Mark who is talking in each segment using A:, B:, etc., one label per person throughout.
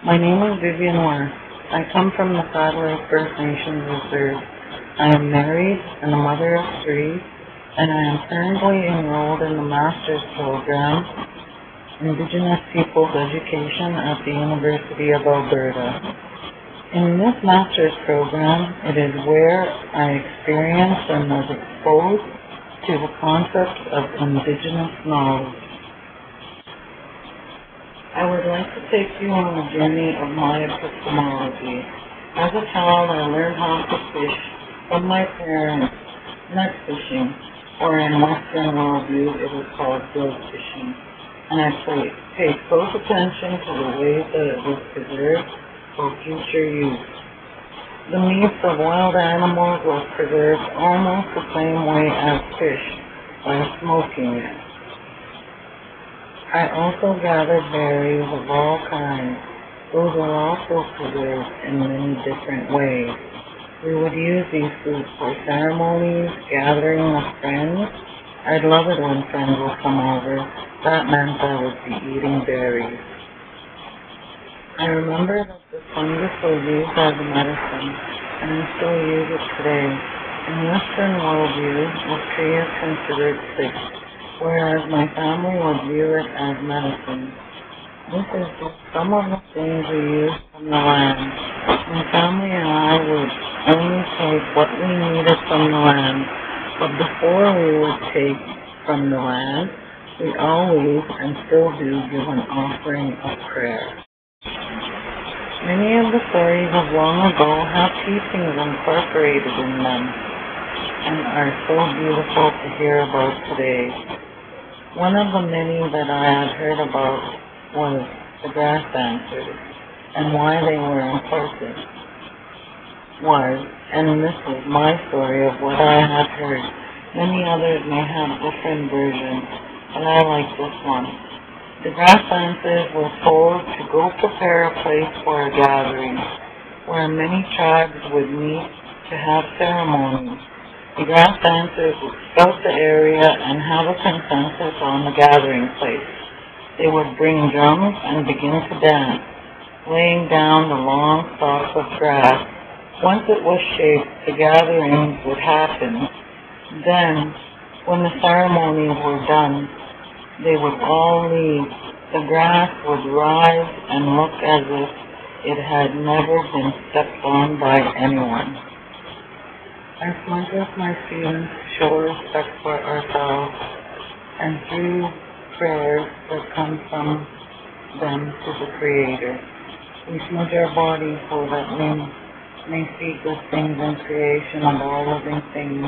A: My name is Vivian West. I come from the Saddle Lake First Nations Reserve. I am married and a mother of three, and I am currently enrolled in the Master's Program, Indigenous Peoples Education at the University of Alberta. In this Master's Program, it is where I experienced and was exposed to the concept of Indigenous knowledge. I would like to take you on a journey of my epistemology. As a child, I learned how to fish from my parents, net fishing, or in Western worldview, it is called bill fishing. And I paid close attention to the ways that it was preserved for future use. The meats of wild animals was preserved almost the same way as fish, by smoking it. I also gathered berries of all kinds. Those were also preserved in many different ways. We would use these foods for ceremonies, gathering of friends. I'd love it when friends would come over. That meant I would be eating berries. I remember that the fungus was used as a medicine, and we still use it today. In Western worldview, the tree is considered sick, whereas my family would view it as medicine. This is just some of the things we use from the land. My family and I would only take what we needed from the land, but before we would take from the land, we always and still do give an offering of prayer. Many of the stories of long ago have teachings incorporated in them and are so beautiful to hear about today. One of the many that I had heard about was the grass dancers and why they were important. And this is my story of what I had heard. Many others may have different versions, but I like this one. The grass dancers were told to go prepare a place for a gathering, where many tribes would meet to have ceremonies. The grass dancers would scout the area and have a consensus on the gathering place. They would bring drums and begin to dance, laying down the long stalks of grass. Once it was shaped, the gatherings would happen. Then, when the ceremonies were done, they would all leave. The grass would rise and look as if it had never been stepped on by anyone. As much as my students show respect for ourselves and through prayers that come from them to the Creator, we smudge our bodies so that we may see good things in creation of all living things.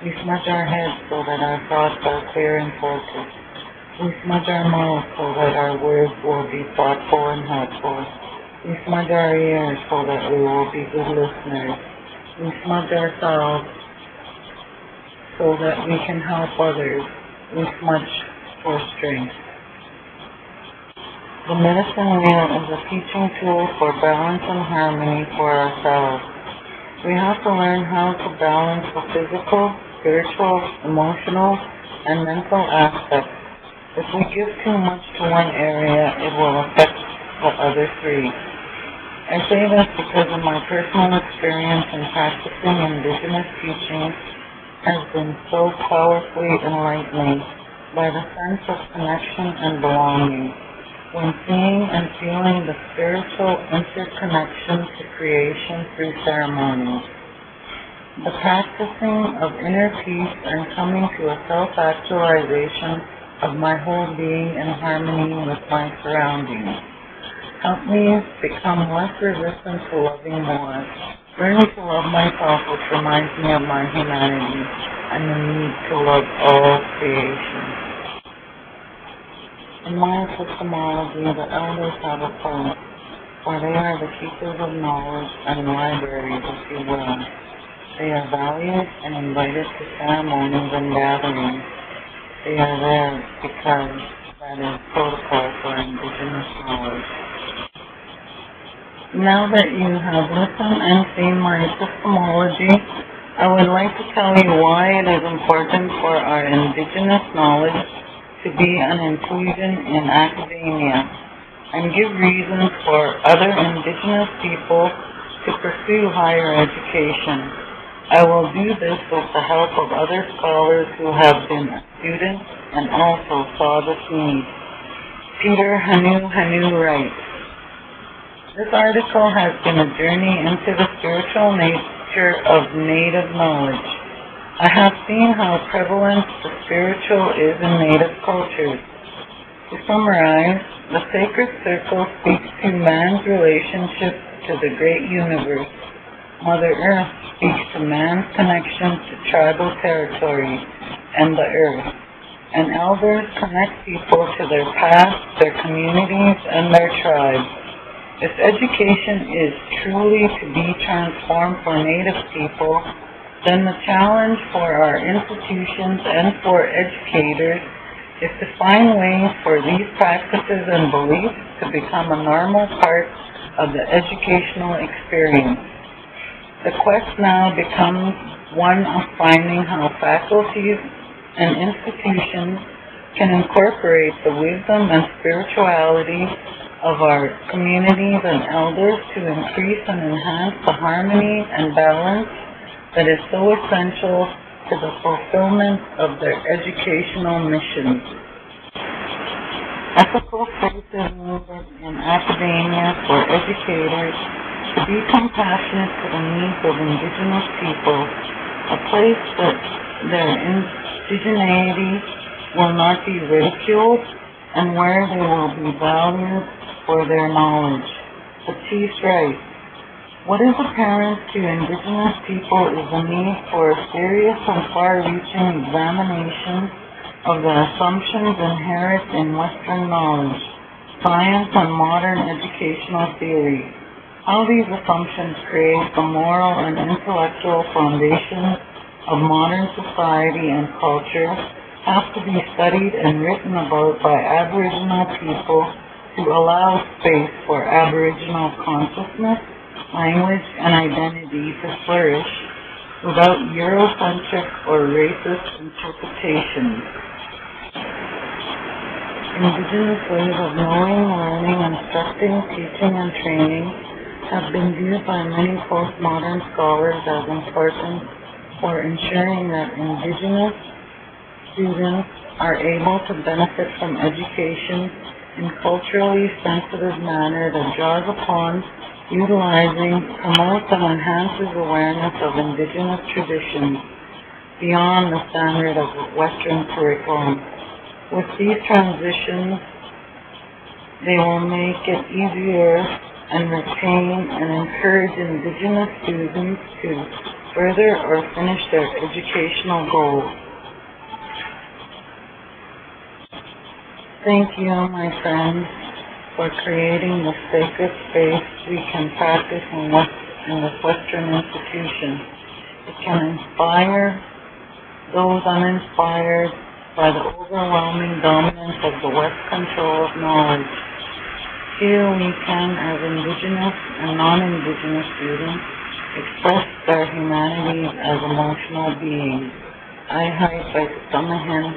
A: We smudge our heads so that our thoughts are clear and focused. We smudge our mouths so that our words will be thoughtful and helpful. We smudge our ears so that we will be good listeners. We smudge ourselves so that we can help others. We smudge for strength. The medicine wheel is a teaching tool for balance and harmony for ourselves. We have to learn how to balance the physical, spiritual, emotional, and mental aspects. If we give too much to one area, it will affect the other three. I say this because of my personal experience in practicing Indigenous teachings has been so powerfully enlightening by the sense of connection and belonging when seeing and feeling the spiritual interconnection to creation through ceremonies. The practicing of inner peace and coming to a self-actualization of my whole being in harmony with my surroundings help me become less resistant to loving more, learning to love myself, which reminds me of my humanity and the need to love all creation. In my epistemology, the elders have a place, for they are the keepers of knowledge and libraries, if you will. They are valued and invited to ceremonies and gatherings. They are there because that is protocol for Indigenous knowledge. Now that you have listened and seen my epistemology, I would like to tell you why it is important for our Indigenous knowledge to be an inclusion in academia. and give reasons for other Indigenous people to pursue higher education. I will do this with the help of other scholars who have been students and also saw this need. Peter Hanu writes, this article has been a journey into the spiritual nature of Native knowledge. I have seen how prevalent the spiritual is in Native cultures. To summarize, the sacred circle speaks to man's relationship to the great universe. Mother Earth speaks to man's connection to tribal territory and the earth. And elders connect people to their past, their communities, and their tribes. If education is truly to be transformed for Native people, then the challenge for our institutions and for educators is to find ways for these practices and beliefs to become a normal part of the educational experience. The quest now becomes one of finding how faculties and institutions can incorporate the wisdom and spirituality of our communities and elders to increase and enhance the harmony and balance that is so essential to the fulfillment of their educational missions. Ethical faith is needed in academia for educators to be compassionate to the needs of Indigenous people, a place that their indigeneity will not be ridiculed and where they will be valued for their knowledge. Baptiste writes, what is apparent to Indigenous people is the need for a serious and far-reaching examination of the assumptions inherent in Western knowledge, science, and modern educational theory. How these assumptions create the moral and intellectual foundation of modern society and culture have to be studied and written about by Aboriginal people to allow space for Aboriginal consciousness, language, and identity to flourish without Eurocentric or racist interpretations. Indigenous ways of knowing, learning, instructing, teaching, and training have been viewed by many postmodern scholars as important for ensuring that Indigenous students are able to benefit from education in culturally sensitive manner that draws upon, utilizing, promotes, and enhances awareness of Indigenous traditions beyond the standard of Western curriculum. With these transitions, they will make it easier and retain and encourage Indigenous students to further or finish their educational goals. Thank you, my friends, for creating the sacred space we can practice in this Western institution. It can inspire those uninspired by the overwhelming dominance of the West control of knowledge. Here we can, as Indigenous and non-Indigenous students, express their humanity as emotional beings. I hype by Samahen